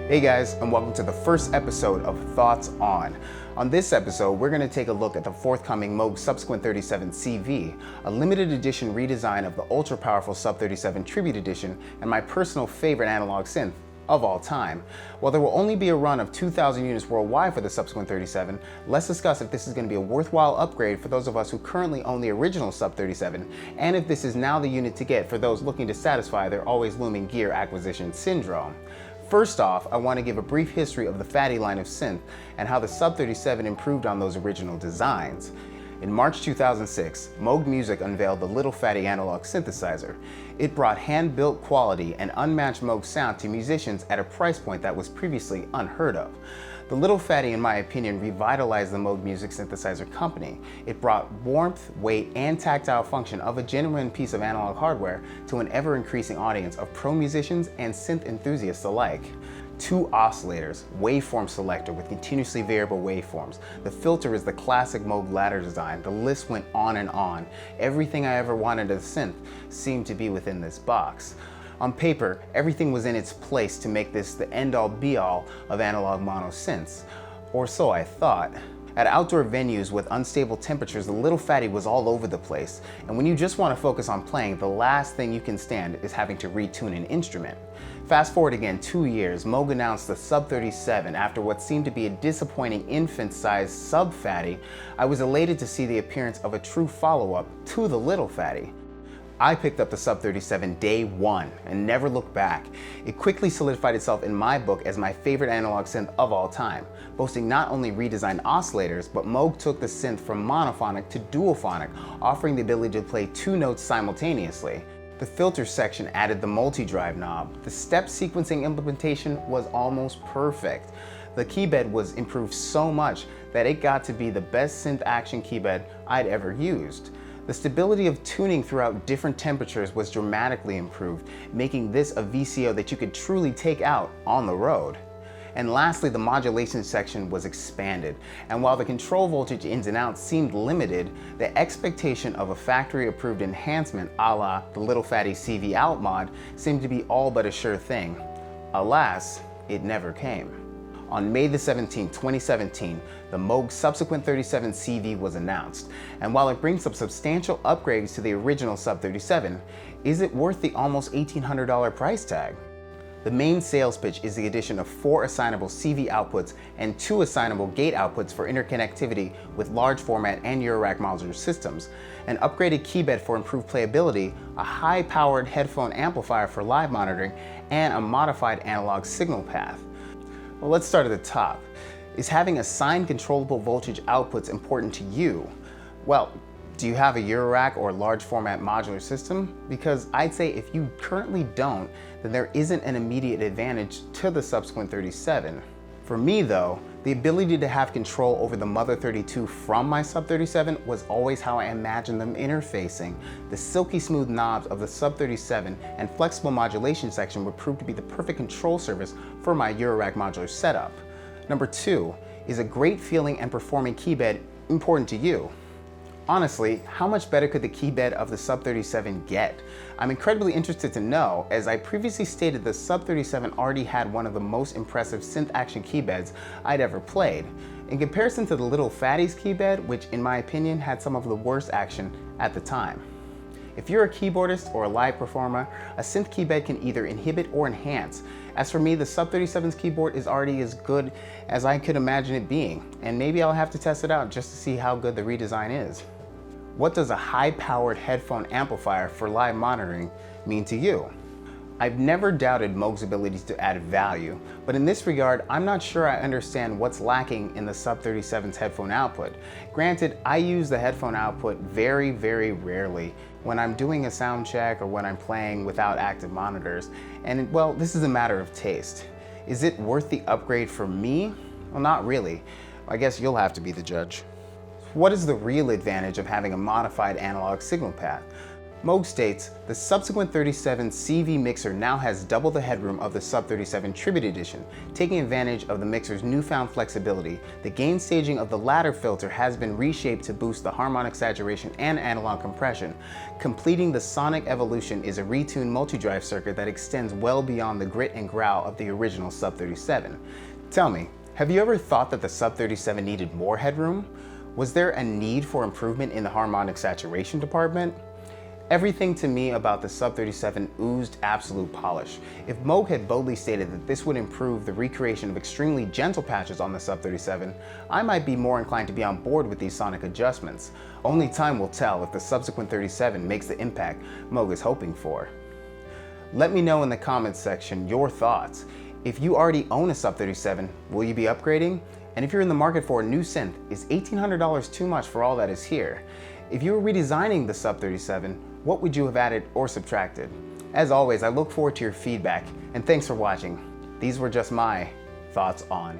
Hey guys, and welcome to the first episode of Thoughts On. On this episode, we're going to take a look at the forthcoming Moog SUBsequent 37 CV, a limited edition redesign of the ultra-powerful Sub 37 Tribute Edition, and my personal favorite analog synth of all time. While there will only be a run of 2,000 units worldwide for the SUBsequent 37, let's discuss if this is going to be a worthwhile upgrade for those of us who currently own the original Sub 37, and if this is now the unit to get for those looking to satisfy their always looming gear acquisition syndrome. First off, I want to give a brief history of the Fatty line of synth and how the Sub 37 improved on those original designs. In March 2006, Moog Music unveiled the Little Fatty analog synthesizer. It brought hand-built quality and unmatched Moog sound to musicians at a price point that was previously unheard of. The Little Fatty, in my opinion, revitalized the Moog Music synthesizer company. It brought warmth, weight, and tactile function of a genuine piece of analog hardware to an ever-increasing audience of pro musicians and synth enthusiasts alike. 2 oscillators, waveform selector with continuously variable waveforms. The filter is the classic Moog ladder design. The list went on and on. Everything I ever wanted as a synth seemed to be within this box. On paper, everything was in its place to make this the end-all be-all of analog mono synths, or so I thought. At outdoor venues with unstable temperatures, the Little Fatty was all over the place, and when you just want to focus on playing, the last thing you can stand is having to retune an instrument. Fast forward again 2 years, Moog announced the Sub 37 after what seemed to be a disappointing infant-sized Sub Fatty. I was elated to see the appearance of a true follow-up to the Little Fatty. I picked up the Sub 37 day one and never looked back. It quickly solidified itself in my book as my favorite analog synth of all time, boasting not only redesigned oscillators, but Moog took the synth from monophonic to duophonic, offering the ability to play 2 notes simultaneously. The filter section added the multi-drive knob. The step sequencing implementation was almost perfect. The keybed was improved so much that it got to be the best synth action keybed I'd ever used. The stability of tuning throughout different temperatures was dramatically improved, making this a VCO that you could truly take out on the road. And lastly, the modulation section was expanded, and while the control voltage ins and outs seemed limited, the expectation of a factory-approved enhancement a la the Little Fatty CV Out mod seemed to be all but a sure thing. Alas, it never came. On May the 17th, 2017, the Moog SUBsequent 37 CV was announced, and while it brings some substantial upgrades to the original Sub 37, is it worth the almost $1,800 price tag? The main sales pitch is the addition of 4 assignable CV outputs and 2 assignable gate outputs for interconnectivity with large format and Eurorack modular systems, an upgraded keybed for improved playability, a high-powered headphone amplifier for live monitoring, and a modified analog signal path. Well, let's start at the top. Is having a Sine controllable voltage outputs important to you? Well, do you have a Eurorack or large format modular system? Because I'd say if you currently don't, then there isn't an immediate advantage to the SUBsequent 37. For me though, the ability to have control over the Mother 32 from my Sub 37 was always how I imagined them interfacing. The silky smooth knobs of the Sub 37 and flexible modulation section would prove to be the perfect control surface for my Eurorack modular setup. Number 2, is a great feeling and performing keybed important to you? Honestly, how much better could the keybed of the Sub 37 get? I'm incredibly interested to know, as I previously stated the Sub 37 already had one of the most impressive synth action keybeds I'd ever played. In comparison to the Little Fatty's keybed, which in my opinion had some of the worst action at the time. If you're a keyboardist or a live performer, a synth keybed can either inhibit or enhance. As for me, the Sub 37's keyboard is already as good as I could imagine it being, and maybe I'll have to test it out just to see how good the redesign is. What does a high-powered headphone amplifier for live monitoring mean to you? I've never doubted Moog's ability to add value, but in this regard, I'm not sure I understand what's lacking in the Sub 37's headphone output. Granted, I use the headphone output very, very rarely when I'm doing a sound check or when I'm playing without active monitors, and well, this is a matter of taste. Is it worth the upgrade for me? Well, not really. I guess you'll have to be the judge. What is the real advantage of having a modified analog signal path? Moog states, the subsequent 37 CV mixer now has double the headroom of the Sub 37 Tribute Edition. Taking advantage of the mixer's newfound flexibility, the gain staging of the ladder filter has been reshaped to boost the harmonic saturation and analog compression. Completing the sonic evolution is a retuned multi-drive circuit that extends well beyond the grit and growl of the original Sub 37. Tell me, have you ever thought that the Sub 37 needed more headroom? Was there a need for improvement in the harmonic saturation department? Everything to me about the Sub 37 oozed absolute polish. If Moog had boldly stated that this would improve the recreation of extremely gentle patches on the Sub 37, I might be more inclined to be on board with these sonic adjustments. Only time will tell if the subsequent 37 makes the impact Moog is hoping for. Let me know in the comments section your thoughts. If you already own a Sub 37, will you be upgrading? And if you're in the market for a new synth, is $1,800 too much for all that is here? If you were redesigning the Sub 37, what would you have added or subtracted? As always, I look forward to your feedback, and thanks for watching. These were just my thoughts on.